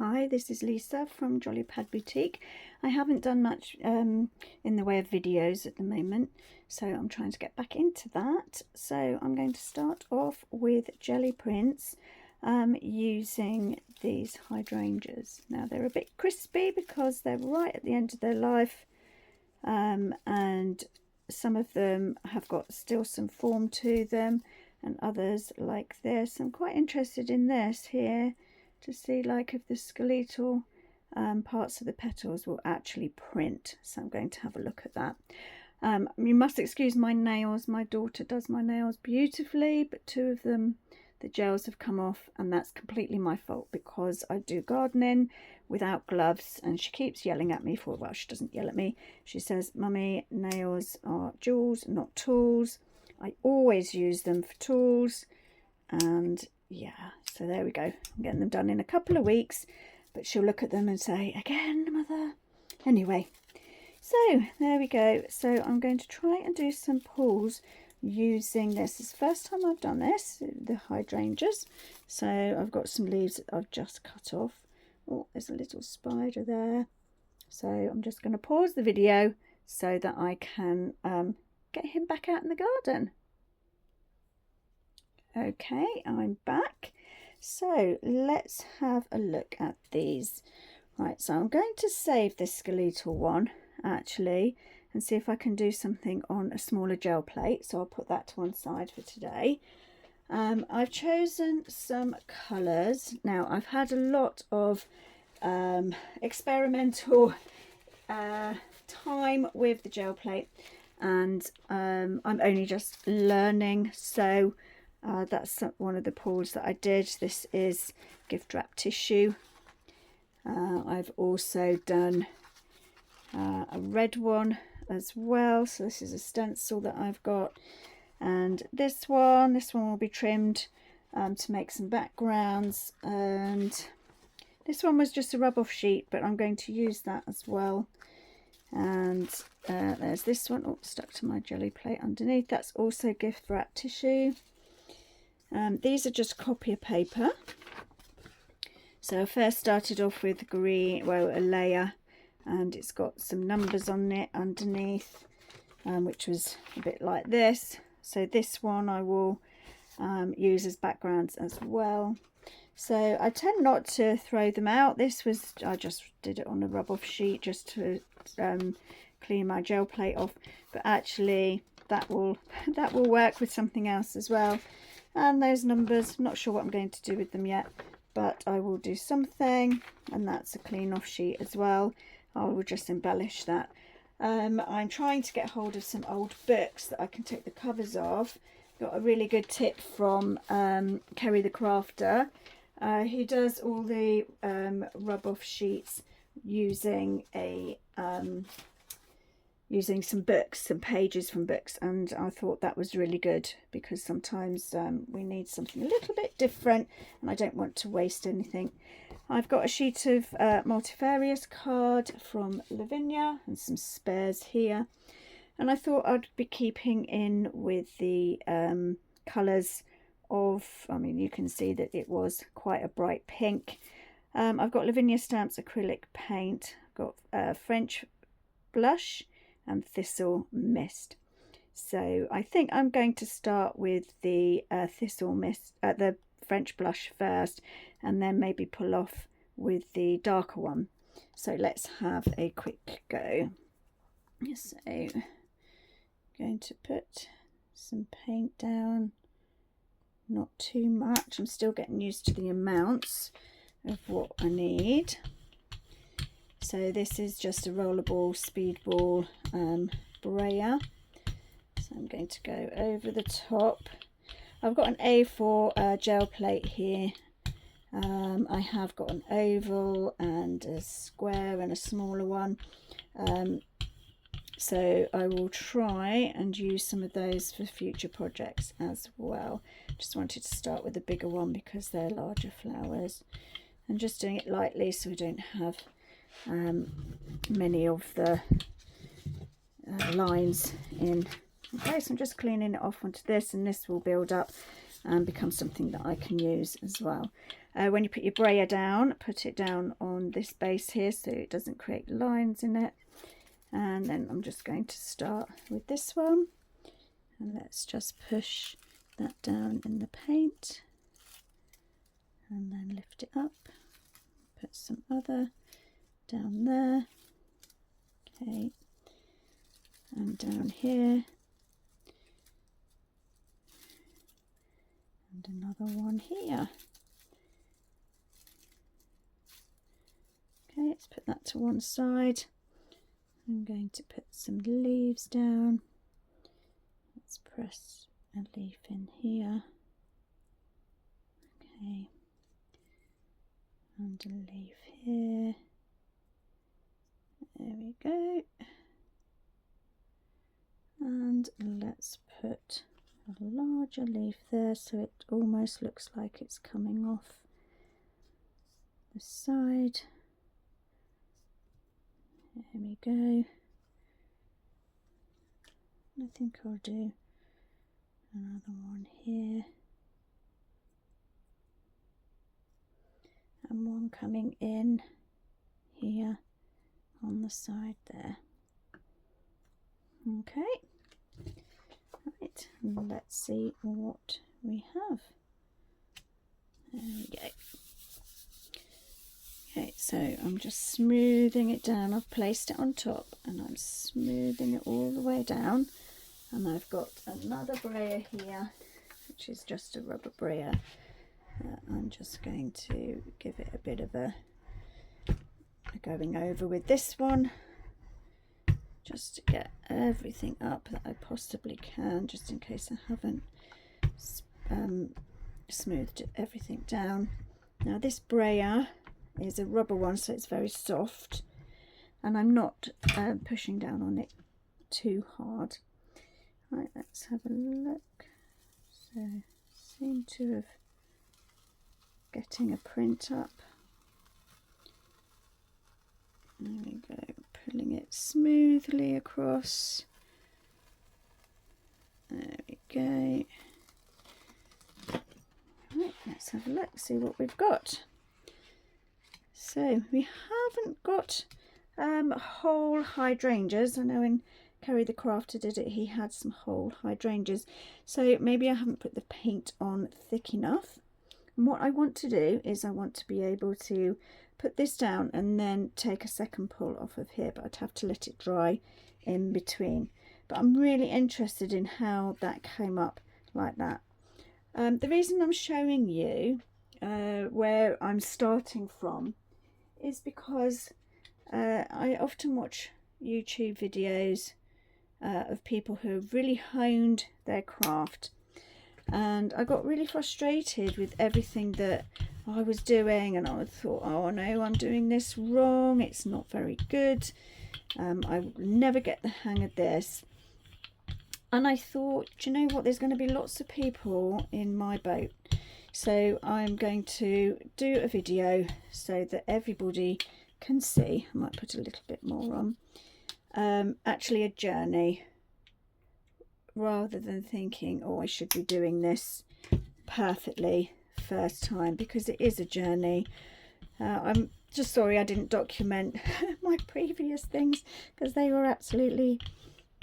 Hi, this is Lisa from Jolly Pad Boutique. I haven't done much in the way of videos at the moment, so I'm trying to get back into that. So I'm going to start off with jelly prints using these hydrangeas. Now they're a bit crispy because they're right at the end of their life, and some of them have got still some form to them, and others like this. I'm quite interested in this here, to see like if the skeletal parts of the petals will actually print. So I'm going to have a look at that. You must excuse my nails. My daughter does my nails beautifully, but two of them, the gels have come off, and that's completely my fault because I do gardening without gloves, and she keeps yelling at me for, well, she doesn't yell at me. She says, "Mummy, nails are jewels, not tools." I always use them for tools, and yeah, so there we go. I'm getting them done in a couple of weeks, but she'll look at them and say, "Again, mother?" Anyway, so there we go. So I'm going to try and do some pulls using this. It's the first time I've done this, the hydrangeas. So I've got some leaves that I've just cut off. Oh, there's a little spider there. So I'm just going to pause the video so that I can get him back out in the garden. Okay, I'm back. So let's have a look at these. Right, so I'm going to save this skeletal one actually and see if I can do something on a smaller gel plate. So I'll put that to one side for today. I've chosen some colours. Now I've had a lot of experimental time with the gel plate, and I'm only just learning, so that's one of the pulls that I did. This is gift wrap tissue. I've also done a red one as well, so this is a stencil that I've got, and this one will be trimmed to make some backgrounds, and this one was just a rub-off sheet, but I'm going to use that as well. And there's this one, stuck to my jelly plate underneath. That's also gift wrap tissue. These are just copier paper. So I first started off with green, well, a layer, and it's got some numbers on it underneath, which was a bit like this. So this one I will use as backgrounds as well. So I tend not to throw them out. This was, I just did it on a rub-off sheet just to clean my gel plate off, but actually that will work with something else as well. And those numbers, I'm not sure what I'm going to do with them yet, but I will do something. And that's a clean off sheet as well. I will just embellish that. I'm trying to get hold of some old books that I can take the covers off. Got a really good tip from Ceri the Crafter. He does all the rub-off sheets using a using some books, some pages from books, and I thought that was really good because sometimes we need something a little bit different, and I don't want to waste anything. I've got a sheet of multifarious card from Lavinia and some spares here, and I thought I'd be keeping in with the colours of, I mean, you can see that it was quite a bright pink. I've got Lavinia Stamps acrylic paint, I've got French blush and thistle mist. So I think I'm going to start with the thistle mist, the French blush first, and then maybe pull off with the darker one. So let's have a quick go. So I'm going to put some paint down, not too much. I'm still getting used to the amounts of what I need. So this is just a rollerball speedball brayer. So I'm going to go over the top. I've got an A4 gel plate here. I have got an oval and a square and a smaller one. So I will try and use some of those for future projects as well. Just wanted to start with a bigger one because they're larger flowers. I'm just doing it lightly so we don't have many of the lines in. Okay, so I'm just cleaning it off onto this, and this will build up and become something that I can use as well. when you put your brayer down, put it down on this base here so it doesn't create lines in it. And then I'm just going to start with this one, and let's just push that down in the paint and then lift it up, put some other down there, okay, and down here, and another one here. Okay, let's put that to one side. I'm going to put some leaves down. Let's press a leaf in here. Okay, and a leaf here. There we go. And let's put a larger leaf there so it almost looks like it's coming off the side. There we go. I think I'll do another one here. And one coming in here on the side there. Okay. Right, let's see what we have. There we go. Okay, so I'm just smoothing it down. I've placed it on top and I'm smoothing it all the way down. And I've got another brayer here, which is just a rubber brayer. I'm just going to give it a bit of a going over with this one, just to get everything up that I possibly can, just in case I haven't smoothed everything down. Now this brayer is a rubber one, so it's very soft, and I'm not pushing down on it too hard. Right, let's have a look. So seem to have getting a print up. There we go, pulling it smoothly across. There we go. Right, let's have a look, see what we've got. So we haven't got whole hydrangeas. I know when Ceri the Crafter did it, he had some whole hydrangeas. So maybe I haven't put the paint on thick enough. And what I want to do is I want to be able to put this down and then take a second pull off of here, but I'd have to let it dry in between. But I'm really interested in how that came up like that. The reason I'm showing you where I'm starting from is because I often watch YouTube videos of people who have really honed their craft, and I got really frustrated with everything that I was doing, and I thought, oh no, I'm doing this wrong, it's not very good, I will never get the hang of this. And I thought, do you know what, there's going to be lots of people in my boat, so I'm going to do a video so that everybody can see. I might put a little bit more on, actually a journey, rather than thinking, oh, I should be doing this perfectly first time, because it is a journey. I'm just sorry I didn't document my previous things, because they were absolutely,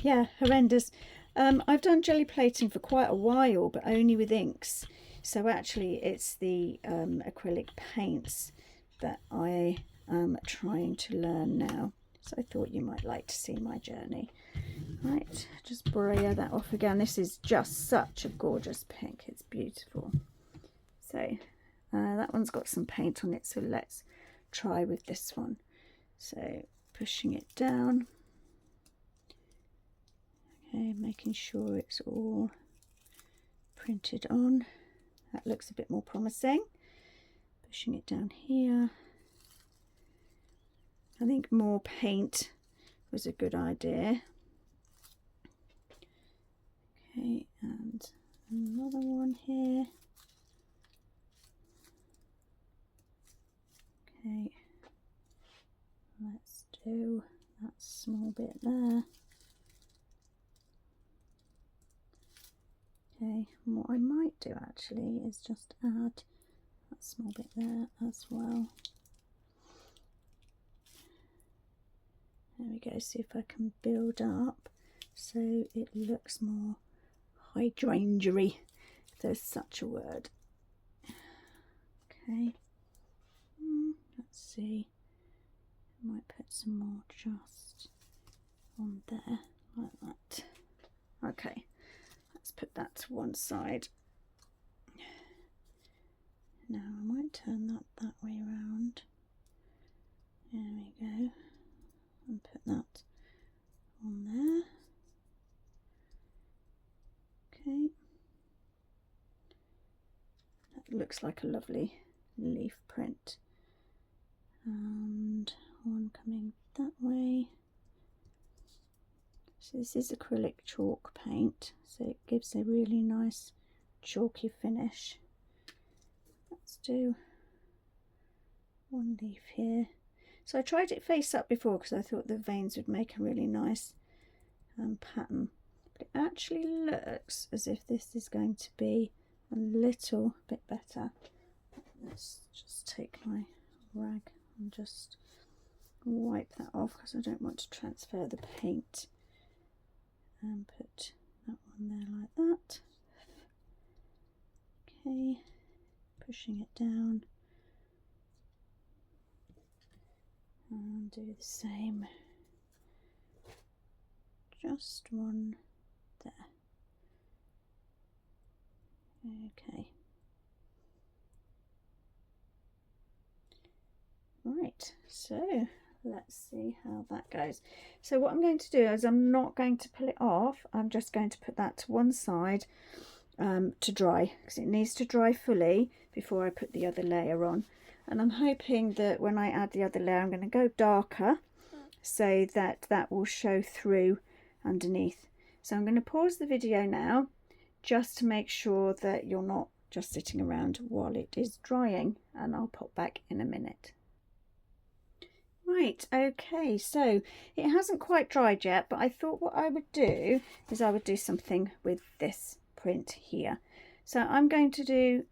yeah, horrendous. I've done jelly plating for quite a while, but only with inks. So actually it's the acrylic paints that I am trying to learn now. So I thought you might like to see my journey. Right, just brayer that off again. This is just such a gorgeous pink. It's beautiful. So that one's got some paint on it, so let's try with this one. So pushing it down. Okay, making sure it's all printed on. That looks a bit more promising. Pushing it down here. I think more paint was a good idea. Okay, and another one here. Okay, let's do that small bit there. Okay, and what I might do actually is just add that small bit there as well. There we go, see if I can build up so it looks more hydrangea, if there's such a word. Okay, let's see, I might put some more just on there like that. Okay, let's put that to one side. Now I might turn that way around. There we go, and put that on there. Okay, that looks like a lovely leaf print. And one coming that way. So this is acrylic chalk paint, so it gives a really nice chalky finish. Let's do one leaf here. So I tried it face up before because I thought the veins would make a really nice pattern, but it actually looks as if this is going to be a little bit better. Let's just take my rag and just wipe that off because I don't want to transfer the paint, and put that one there like that. Okay, pushing it down, and do the same, just one there. Okay, right, so let's see how that goes. So what I'm going to do is I'm not going to pull it off, I'm just going to put that to one side to dry, because it needs to dry fully before I put the other layer on. And I'm hoping that when I add the other layer I'm going to go darker so that that will show through underneath. So I'm going to pause the video now just to make sure that you're not just sitting around while it is drying, and I'll pop back in a minute. Right, okay, so it hasn't quite dried yet, but I thought what I would do is I would do something with this print here. So I'm going to do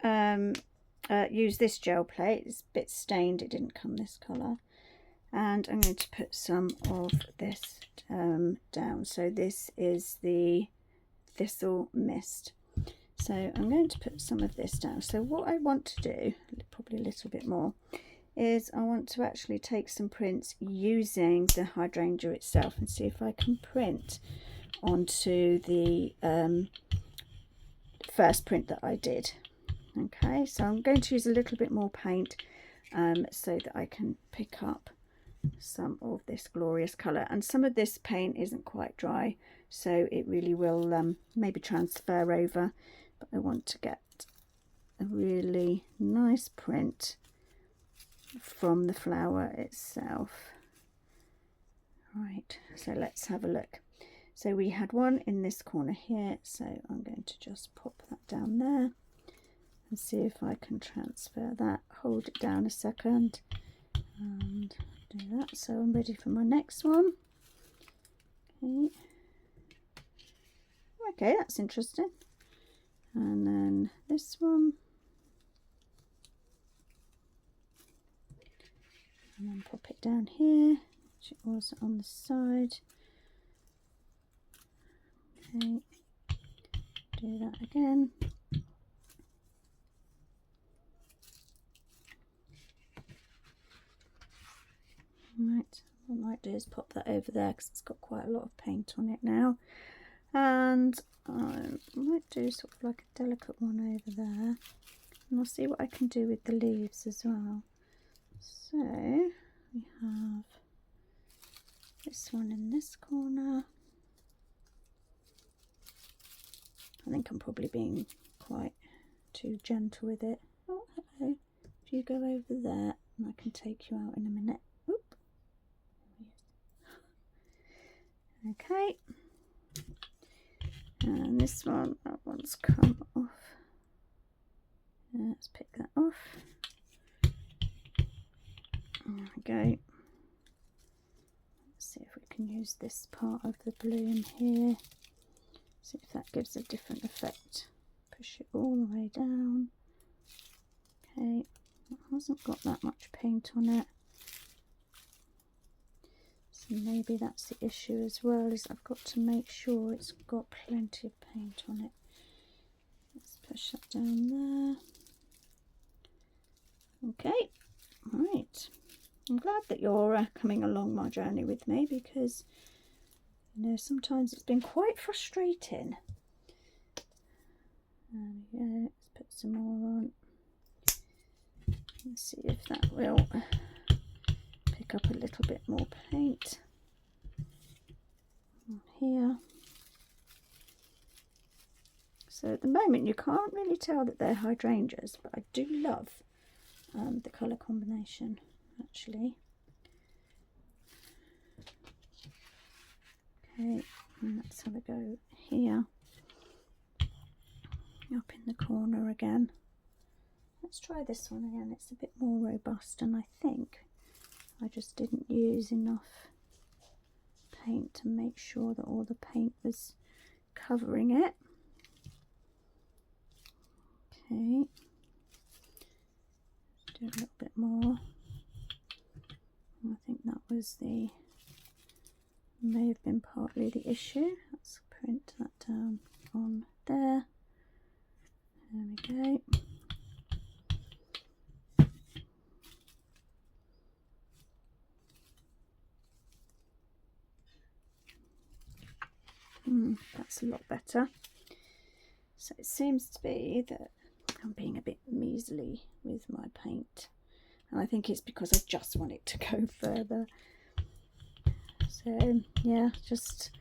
use this gel plate. It's a bit stained, it didn't come this colour, and I'm going to put some of this down. So this is the Thistle Mist, so I'm going to put some of this down. So what I want to do, probably a little bit more, is I want to actually take some prints using the hydrangea itself and see if I can print onto the first print that I did. Okay, so I'm going to use a little bit more paint so that I can pick up some of this glorious colour, and some of this paint isn't quite dry, so it really will maybe transfer over, but I want to get a really nice print from the flower itself. Right, so let's have a look. So we had one in this corner here, so I'm going to just pop that down there and see if I can transfer that. Hold it down a second and do that. So I'm ready for my next one. Okay, that's interesting. And then this one, and then pop it down here, which it was on the side. Okay, do that again. Right, what I might do is pop that over there because it's got quite a lot of paint on it now, and I might do sort of like a delicate one over there, and I'll see what I can do with the leaves as well. So we have this one in this corner. I think I'm probably being quite too gentle with it. Oh, hello. If you go over there, and I can take you out in a minute. Oop. Okay. And this one, that one's come off. Let's pick that off. There we go. Let's see if we can use this part of the bloom here. See if that gives a different effect. Push it all the way down. Okay, it hasn't got that much paint on it. So maybe that's the issue as well, is I've got to make sure it's got plenty of paint on it. Let's push that down there. Okay, right. I'm glad that you're coming along my journey with me, because you know sometimes it's been quite frustrating. There we go. Let's put some more on. Let's see if that will pick up a little bit more paint on here. So at the moment you can't really tell that they're hydrangeas, but I do love the colour combination actually. Okay, and let's have a go here, up in the corner again. Let's try this one again. It's a bit more robust, and I think I just didn't use enough paint to make sure that all the paint was covering it. Okay, do a little bit more. I think that was may have been partly the issue. Let's print that down on there. There we go. That's a lot better. So it seems to be that I'm being a bit measly with my paint, and I think it's because I just want it to go further. So yeah, just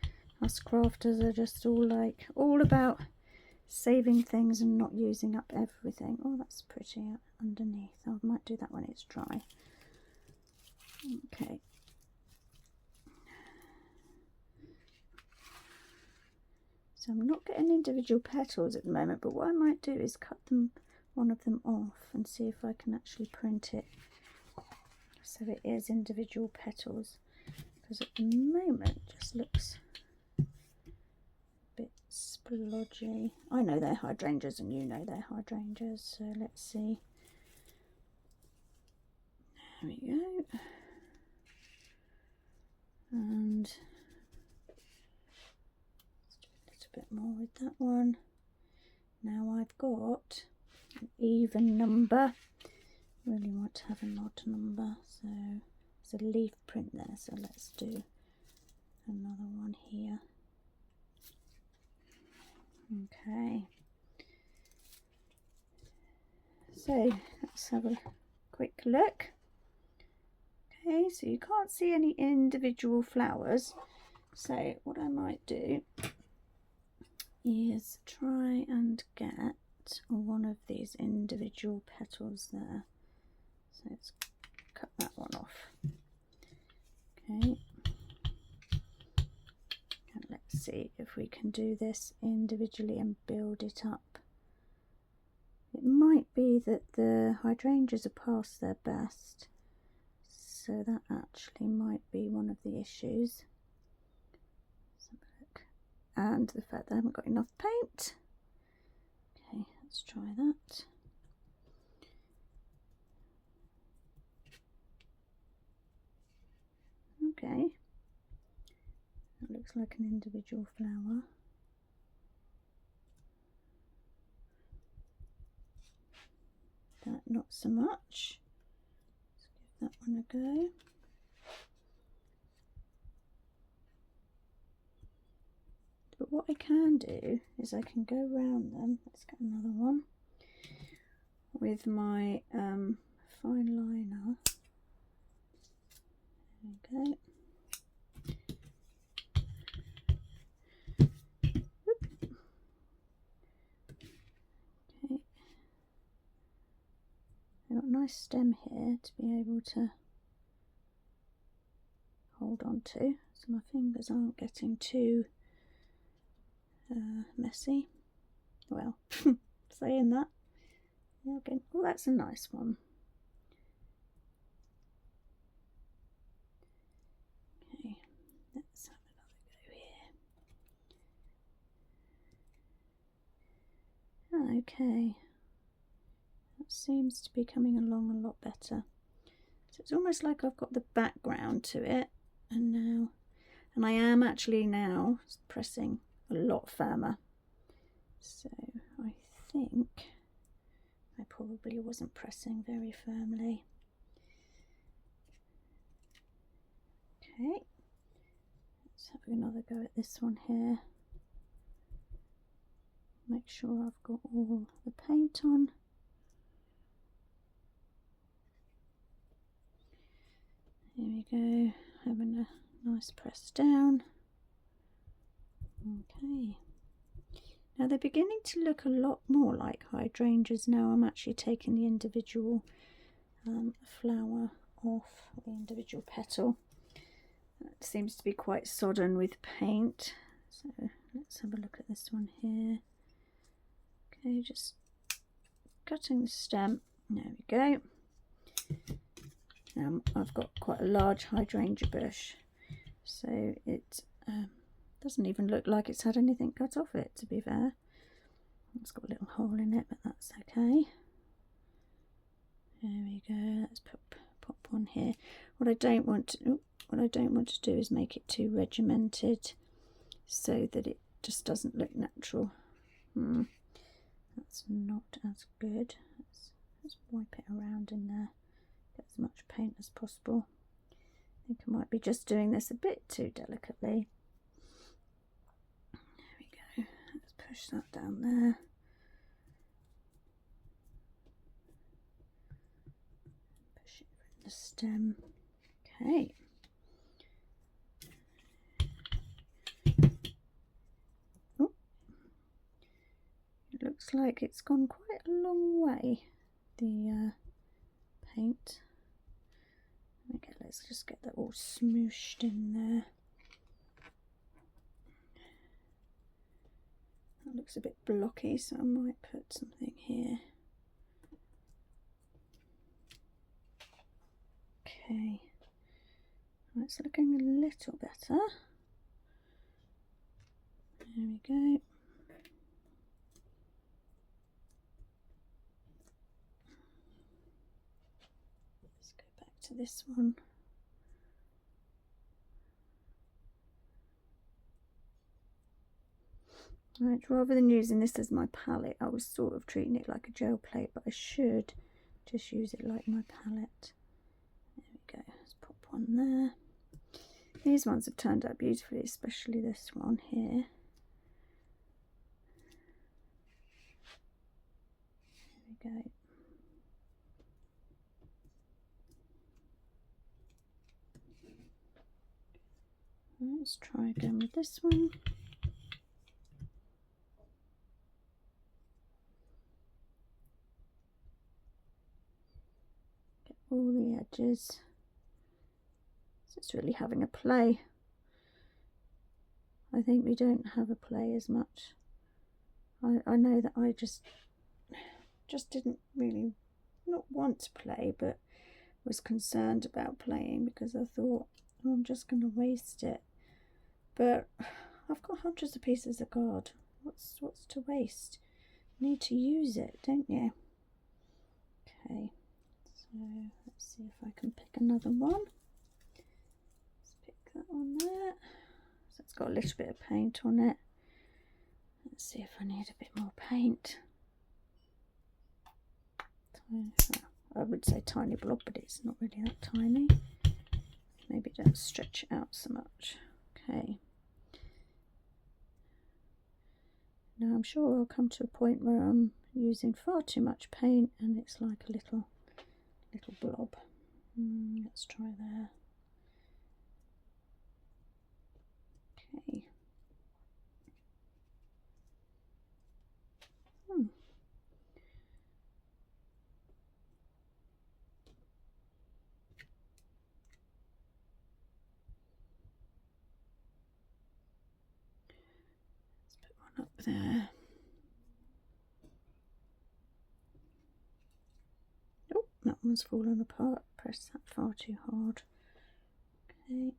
us crafters are just all about saving things and not using up everything. Oh, that's pretty underneath. I might do that when it's dry. Okay. So I'm not getting individual petals at the moment, but what I might do is cut one of them off and see if I can actually print it so it is individual petals, because at the moment it just looks a bit splodgy. I know they're hydrangeas and you know they're hydrangeas, so let's see. There we go. And bit more with that one. Now I've got an even number. Really want to have an odd number, so there's a leaf print there, so let's do another one here. Okay, so let's have a quick look. Okay, so you can't see any individual flowers, so what I might do is try and get one of these individual petals there. So let's cut that one off. Okay, and let's see if we can do this individually and build it up. It might be that the hydrangeas are past their best, so that actually might be one of the issues. And the fact that I haven't got enough paint. Okay, let's try that. Okay, that looks like an individual flower. That not so much. Let's give that one a go. But what I can do is I can go round them. Let's get another one with my fine liner. There we go. Okay. I've got a nice stem here to be able to hold on to, so my fingers aren't getting too messy. Well, saying that, yeah, again, oh, that's a nice one. Okay, let's have another go here. Okay, seems to be coming along a lot better. So it's almost like I've got the background to it, and I am actually now pressing a lot firmer. So I think I probably wasn't pressing very firmly. Okay, let's have another go at this one here. Make sure I've got all the paint on. Here we go, having a nice press down. Okay. Now they're beginning to look a lot more like hydrangeas now. I'm actually taking the individual flower off, the individual petal. That seems to be quite sodden with paint. So let's have a look at this one here. Okay, just cutting the stem. There we go. Now I've got quite a large hydrangea bush, so it doesn't even look like it's had anything cut off it, to be fair. It's got a little hole in it, but that's okay. There we go. Let's pop one here. What I don't want to do is make it too regimented, so that it just doesn't look natural. That's not as good. Let's wipe it around in there. Get as much paint as possible. I think I might be just doing this a bit too delicately. There we go. Let's push that down there. Push it from the stem. Okay. Oh. It looks like it's gone quite a long way, the paint. Okay, let's just get that all smooshed in there. That looks a bit blocky, so I might put something here. Okay, that's looking a little better. There we go. Let's go back to this one. Right, rather than using this as my palette, I was sort of treating it like a gel plate, but I should just use it like my palette. There we go, let's pop one there. These ones have turned out beautifully, especially this one here. There we go. Let's try again with this one. Get all the edges. So it's really having a play. I think we don't have a play as much. I know that I just didn't really not want to play, but was concerned about playing because I thought, oh, I'm just going to waste it. But I've got hundreds of pieces of card. What's to waste? You need to use it, don't you? Okay, so let's see if I can pick another one. Let's pick that one there. So it's got a little bit of paint on it. Let's see if I need a bit more paint. I would say tiny blob, but it's not really that tiny. Maybe don't stretch it out so much. Okay. Now I'm sure I'll come to a point where I'm using far too much paint and it's like a little blob. Let's try there. Okay. Up there. Oh, that one's fallen apart. Press that far too hard. Okay.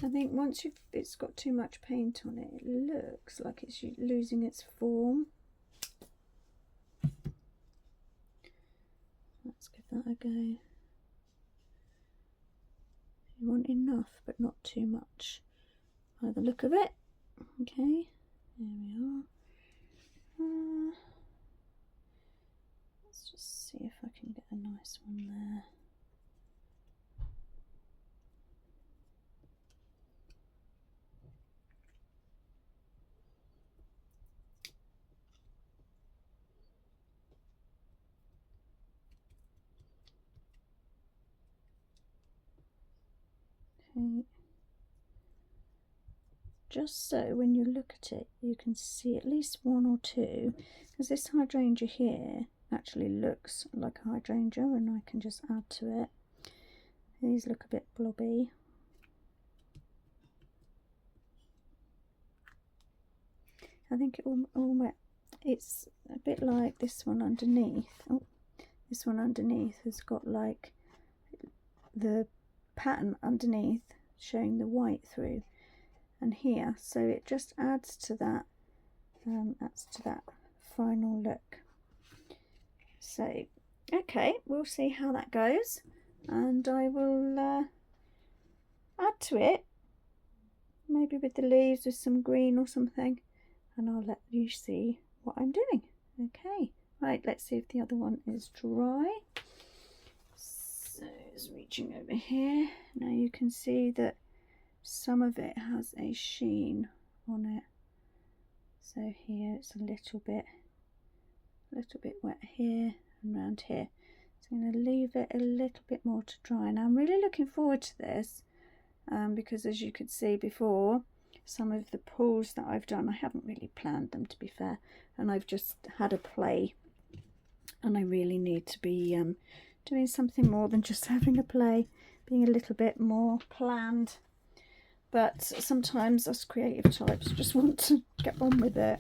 I think once it's got too much paint on it, it looks like it's losing its form. Let's give that a go. You want enough, but not too much by the look of it. Okay, there we are. Let's just see if I can get a nice one there. Okay. Just so when you look at it you can see at least one or two, because this hydrangea here actually looks like a hydrangea, and I can just add to it. These look a bit blobby. I think it's a bit like this one underneath. Oh, this one underneath has got like the pattern underneath showing the white through, and here, so it just adds to that final look. So okay, we'll see how that goes, and I will add to it, maybe with the leaves, with some green or something, and I'll let you see what I'm doing. Okay, right, let's see if the other one is dry. So it's reaching over here. Now you can see that some of it has a sheen on it. So here it's a little bit wet here and around here. So I'm going to leave it a little bit more to dry. Now I'm really looking forward to this because, as you could see before, some of the pulls that I've done, I haven't really planned them, to be fair, and I've just had a play, and I really need to be doing something more than just having a play, being a little bit more planned. But sometimes us creative types just want to get on with it,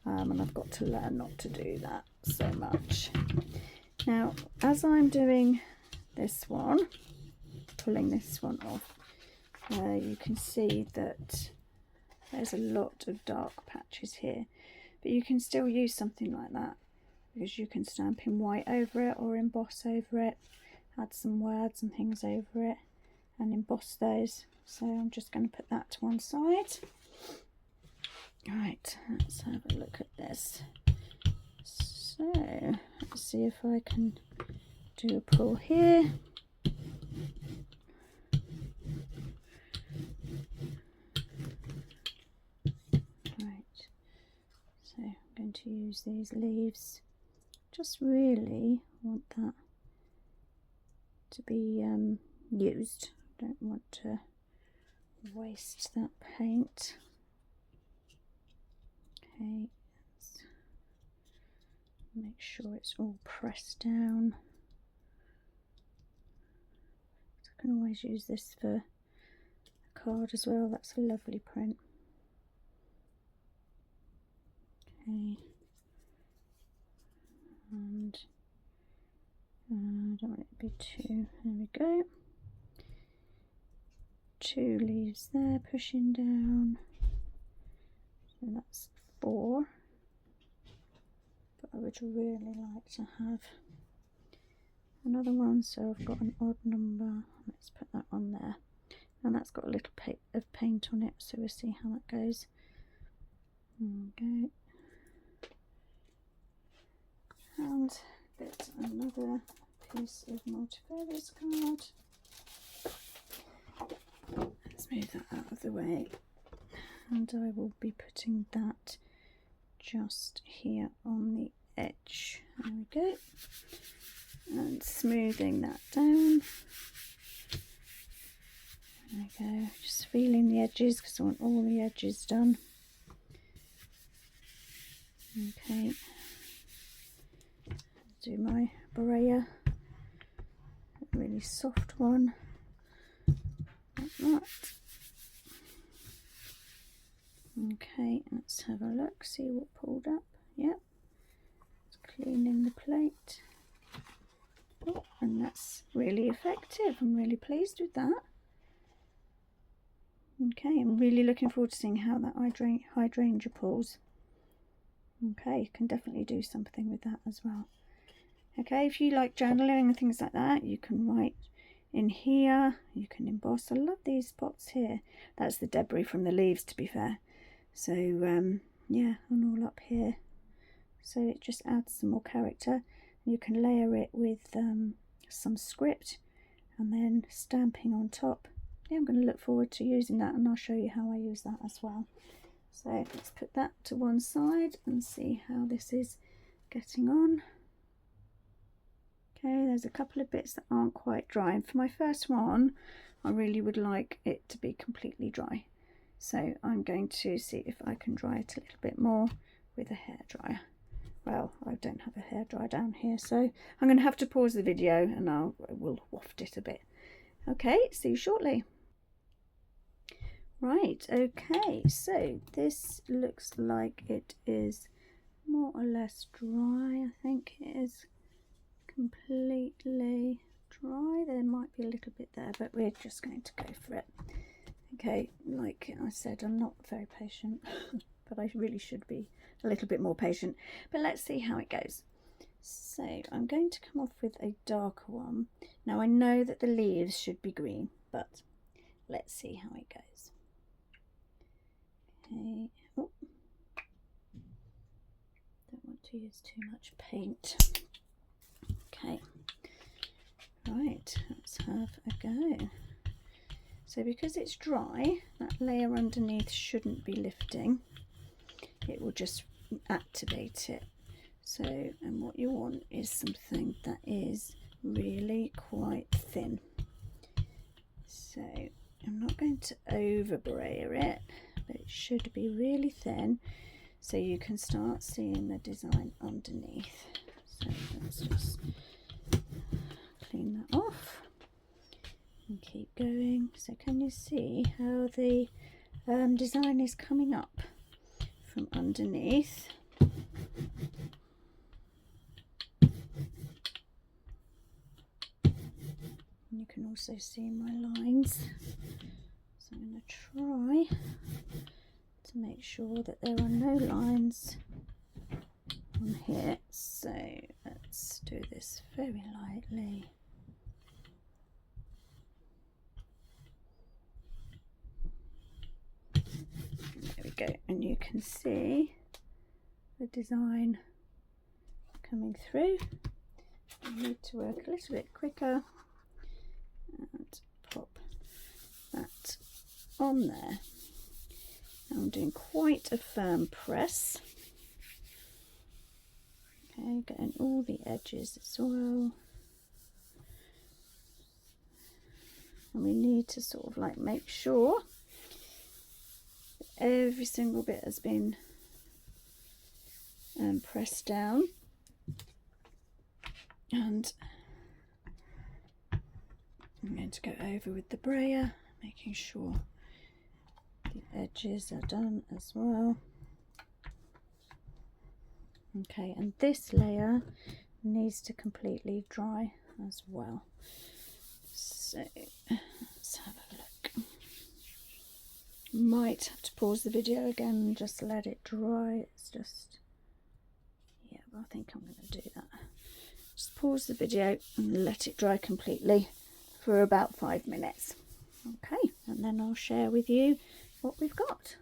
and I've got to learn not to do that so much. Now, as I'm doing this one, pulling this one off, you can see that there's a lot of dark patches here, but you can still use something like that, because you can stamp in white over it or emboss over it, add some words and things over it and emboss those. So I'm just going to put that to one side. Right, let's have a look at this. So let's see if I can do a pull here. Right, so I'm going to use these leaves. Just really want that to be used. Don't want to waste that paint. Okay, let's make sure it's all pressed down. I can always use this for a card as well. That's a lovely print. Okay, and I don't want it to be too. There we go. 2 leaves there pushing down, so that's 4, but I would really like to have another one, so I've got an odd number. Let's put that on there, and that's got a little bit of paint on it, so we'll see how that goes. There we go, and get another piece of multifarious card. Let's move that out of the way, and I will be putting that just here on the edge. There we go, and smoothing that down. There we go, just feeling the edges because I want all the edges done. Okay, do my brayer, a really soft one. Like that. Okay, let's have a look, see what pulled up. Yep, cleaning the plate. Oh, and that's really effective. I'm really pleased with that. Okay, I'm really looking forward to seeing how that hydrangea pulls. Okay, you can definitely do something with that as well. Okay, if you like journaling and things like that, you can write in here, you can emboss. I love these spots here. That's the debris from the leaves, to be fair. So yeah, and all up here. So it just adds some more character. You can layer it with some script and then stamping on top. Yeah, I'm going to look forward to using that, and I'll show you how I use that as well. So let's put that to one side and see how this is getting on. Okay, there's a couple of bits that aren't quite dry, and for my first one I really would like it to be completely dry. So I'm going to see if I can dry it a little bit more with a hairdryer. Well, I don't have a hairdryer down here, so I'm going to have to pause the video and I will waft it a bit. Okay, see you shortly. Right, okay, so this looks like it is more or less dry. I think it is completely dry. There might be a little bit there, but we're just going to go for it. Okay, like I said, I'm not very patient, but I really should be a little bit more patient. But let's see how it goes. So I'm going to come off with a darker one. Now I know that the leaves should be green, but let's see how it goes. Okay. Oh. Don't want to use too much paint. Okay. Right, let's have a go. So because it's dry, that layer underneath shouldn't be lifting. It will just activate it. So, and what you want is something that is really quite thin. So I'm not going to over brayer it, but it should be really thin so you can start seeing the design underneath. So let's just clean that off and keep going. So can you see how the design is coming up from underneath? You can also see my lines, so I'm going to try to make sure that there are no lines on here. So let's do this very lightly. There we go, and you can see the design coming through. I need to work a little bit quicker and pop that on there. Now I'm doing quite a firm press. Okay, getting all the edges as well. And we need to sort of like make sure that every single bit has been pressed down. And I'm going to go over with the brayer, making sure the edges are done as well. Okay, and this layer needs to completely dry as well. So let's have a look. Might have to pause the video again and just let it dry. It's just, yeah, but I think I'm going to do that. Just pause the video and let it dry completely for about 5 minutes. Okay, and then I'll share with you what we've got.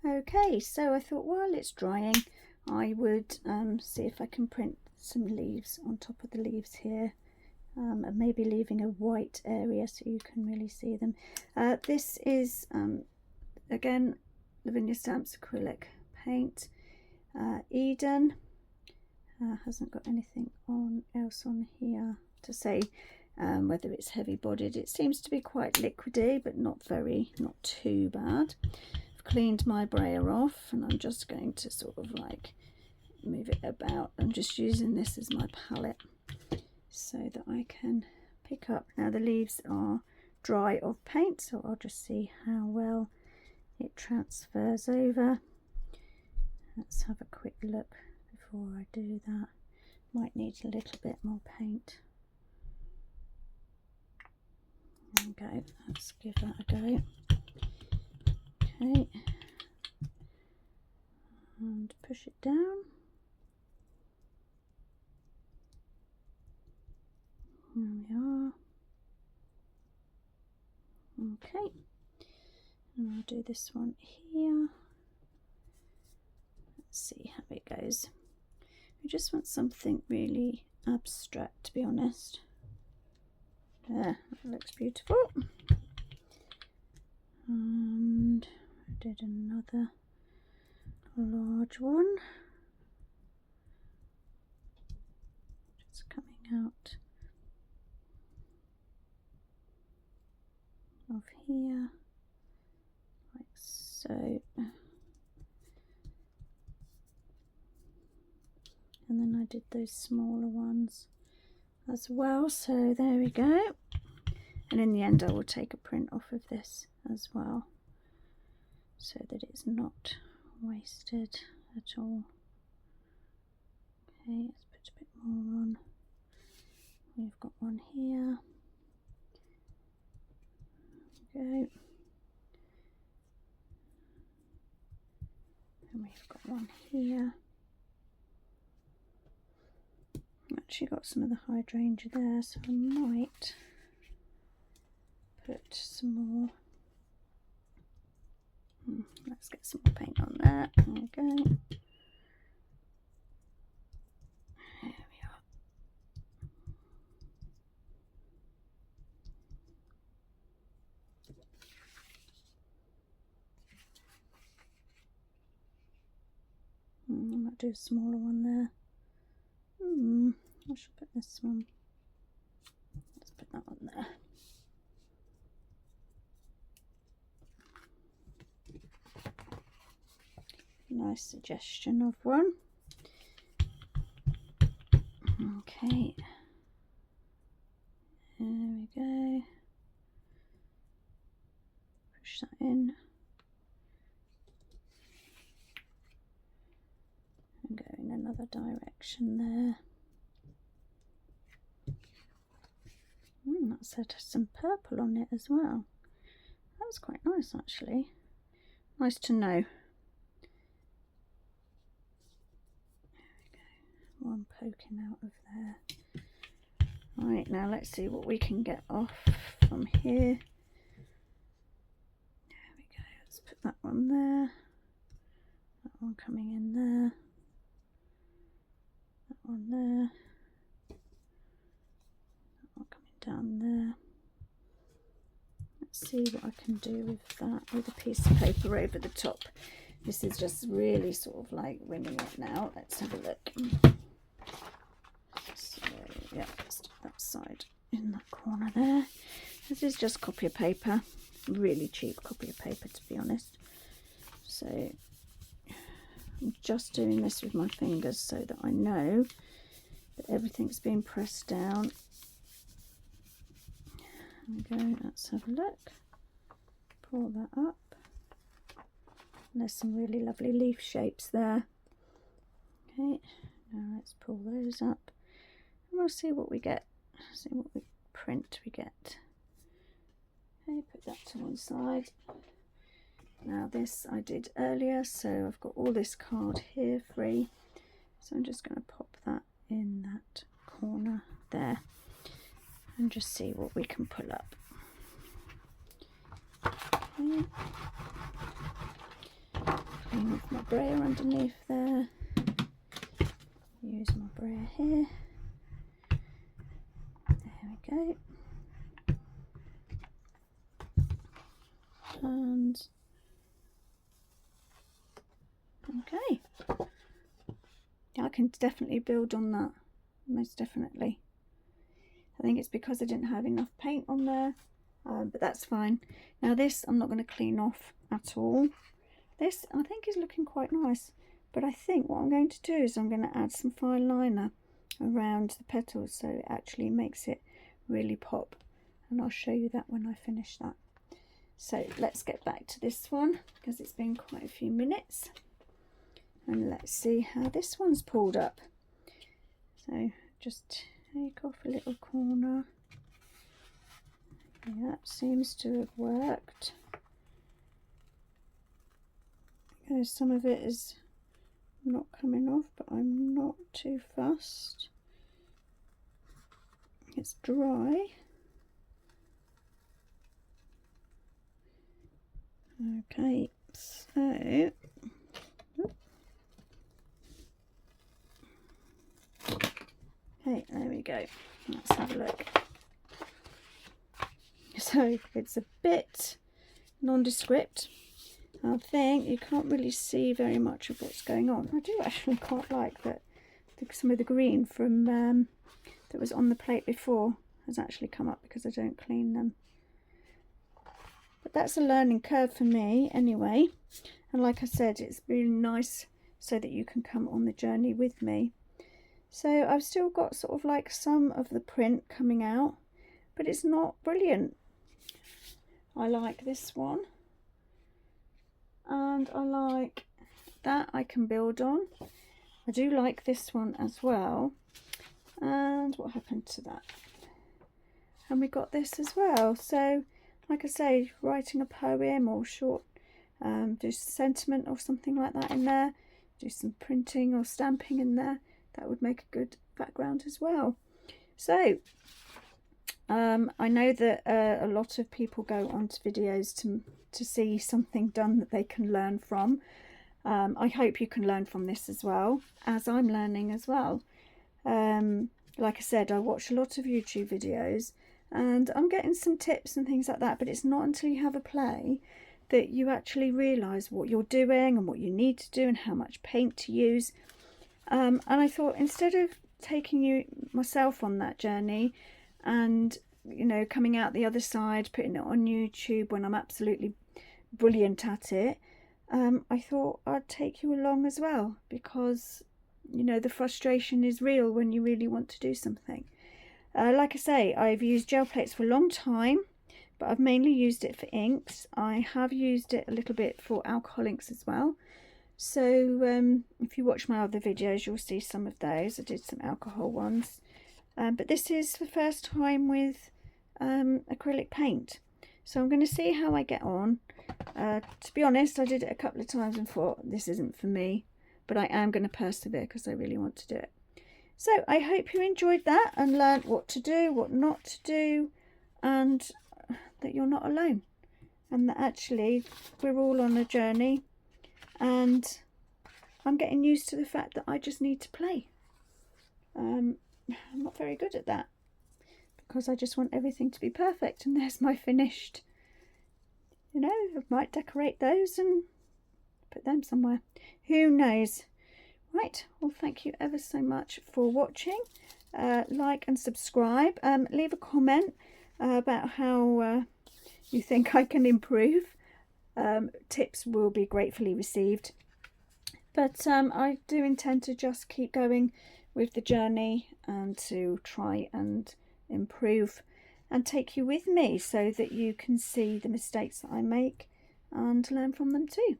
Okay, so I thought while it's drying I would see if I can print some leaves on top of the leaves here, and maybe leaving a white area so you can really see them. This is again Lavinia Stamps acrylic paint. Eden hasn't got anything else on here to say whether it's heavy bodied. It seems to be quite liquidy, but not too bad. I've cleaned my brayer off and I'm just going to sort of like move it about. I'm just using this as my palette so that I can pick up. Now the leaves are dry of paint, so I'll just see how well it transfers over. Let's have a quick look before I do that. Might need a little bit more paint. There we go, let's give that a go. Okay, and push it down. There we are. Okay, and I'll do this one here. Let's see how it goes. We just want something really abstract, to be honest. There, that looks beautiful. And I did another large one. Just coming out of here, like so. And then I did those smaller ones as well, so there we go. And in the end I will take a print off of this as well, so that it's not wasted at all. Okay, let's put a bit more on. We've got one here. There we go. And we've got one here. Actually got some of the hydrangea there, so I might put some more. Let's get some more paint on that. There we go. There we are. I might do a smaller one there. I should put this one. Let's put that one there. Nice suggestion of one. Okay. There we go. Push that in. And go in another direction there. That's had some purple on it as well. That was quite nice actually. Nice to know. There we go. One poking out of there. Right, now let's see what we can get off from here. There we go. Let's put that one there. That one coming in there. That one there. Down there. Let's see what I can do with that, with a piece of paper over the top. This is just really sort of like winging it now. Let's have a look. So yeah, let's do that side in that corner there. This is just copy paper, really cheap copy paper to be honest. So I'm just doing this with my fingers so that I know that everything's being pressed down. There we go, let's have a look. Pull that up. And there's some really lovely leaf shapes there. Okay, now let's pull those up. And we'll see what we get. See what print we get. Okay, put that to one side. Now this I did earlier, so I've got all this card here free. So I'm just going to pop that in that corner there. And just see what we can pull up. Okay. Clean off my brayer underneath there. Use my brayer here. There we go. And okay. Yeah, I can definitely build on that. Most definitely. I think it's because I didn't have enough paint on there, but that's fine. Now this I'm not going to clean off at all. This I think is looking quite nice, but I think what I'm going to do is I'm going to add some fine liner around the petals so it actually makes it really pop, and I'll show you that when I finish that. So let's get back to this one because it's been quite a few minutes, and let's see how this one's pulled up. So just take off a little corner. Yeah, that seems to have worked. Okay, some of it is not coming off, but I'm not too fussed. it's dry. Okay, so okay, there we go. Let's have a look. So it's a bit nondescript. I think you can't really see very much of what's going on. I do actually quite like that some of the green from that was on the plate before has actually come up because I don't clean them. But that's a learning curve for me anyway. And like I said, it's really nice so that you can come on the journey with me. So I've still got sort of like some of the print coming out, but it's not brilliant. I like this one. And I like that I can build on. I do like this one as well. And what happened to that? And we got this as well. So like I say, writing a poem or short, do sentiment or something like that in there, do some printing or stamping in there, that would make a good background as well. So I know that a lot of people go onto videos to see something done that they can learn from. I hope you can learn from this as well, as I'm learning as well. Like I said, I watch a lot of YouTube videos and I'm getting some tips and things like that, but it's not until you have a play that you actually realise what you're doing and what you need to do and how much paint to use. And I thought, instead of taking myself on that journey and, you know, coming out the other side, putting it on YouTube when I'm absolutely brilliant at it, I thought I'd take you along as well, because, you know, the frustration is real when you really want to do something. Like I say, I've used gel plates for a long time, but I've mainly used it for inks. I have used it a little bit for alcohol inks as well. So if you watch my other videos, you'll see some of those. I did some alcohol ones. But this is the first time with acrylic paint. So I'm going to see how I get on. To be honest, I did it a couple of times and thought, this isn't for me. But I am going to persevere because I really want to do it. So I hope you enjoyed that and learned what to do, what not to do, and that you're not alone. And that actually we're all on a journey. And I'm getting used to the fact that I just need to play. I'm not very good at that because I just want everything to be perfect. And there's my finished. You know, I might decorate those and put them somewhere. Who knows? Right, well, thank you ever so much for watching. Like and subscribe. Leave a comment about how you think I can improve. Tips will be gratefully received. But I do intend to just keep going with the journey and to try and improve and take you with me so that you can see the mistakes that I make and learn from them too.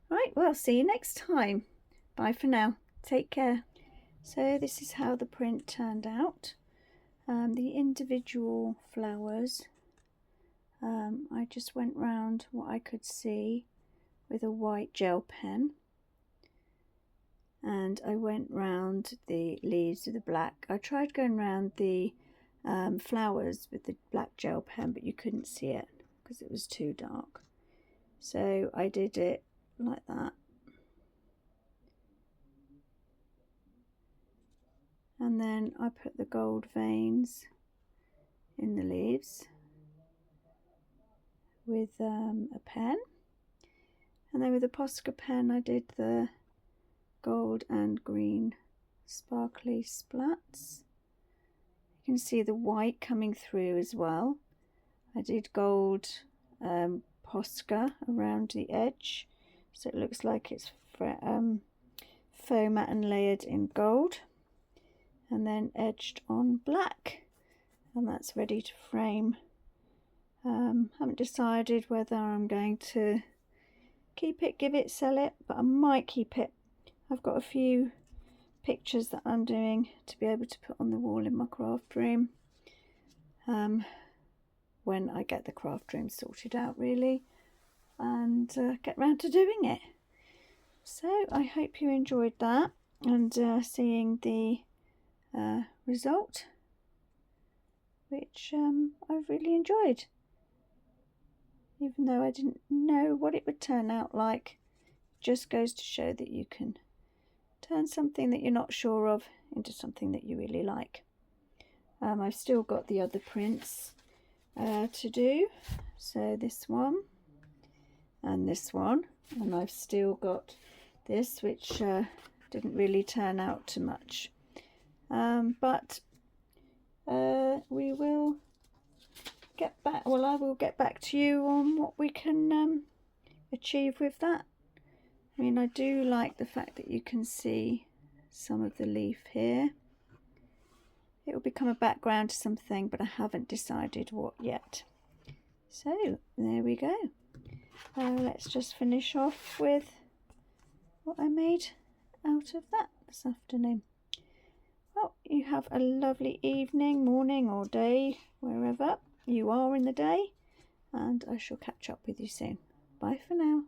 Right, well, see you next time. Bye for now. Take care. So this is how the print turned out. The individual flowers, I just went round what I could see with a white gel pen. And I went round the leaves with the black. I tried going round the flowers with the black gel pen, but you couldn't see it because it was too dark. So I did it like that. And then I put the gold veins in the leaves with a pen. And then with a Posca pen I did the gold and green sparkly splats. You can see the white coming through as well. I did gold Posca around the edge, so it looks like it's faux matte and layered in gold, and then edged on black, and that's ready to frame. Haven't decided whether I'm going to keep it, give it, sell it, but I might keep it. I've got a few pictures that I'm doing to be able to put on the wall in my craft room when I get the craft room sorted out, really, and get round to doing it. So I hope you enjoyed that and seeing the result. which I've really enjoyed, even though I didn't know what it would turn out like. Just goes to show that you can turn something that you're not sure of into something that you really like. I've still got the other prints to do, so this one and this one, and I've still got this, which didn't really turn out too much, but we will get back, well, I will get back to you on what we can achieve with that. I mean, I do like the fact that you can see some of the leaf here. It will become a background to something, but I haven't decided what yet. So there we go. Let's just finish off with what I made out of that this afternoon. Well, you have a lovely evening, morning or day, wherever you are in the day, and I shall catch up with you soon. Bye for now.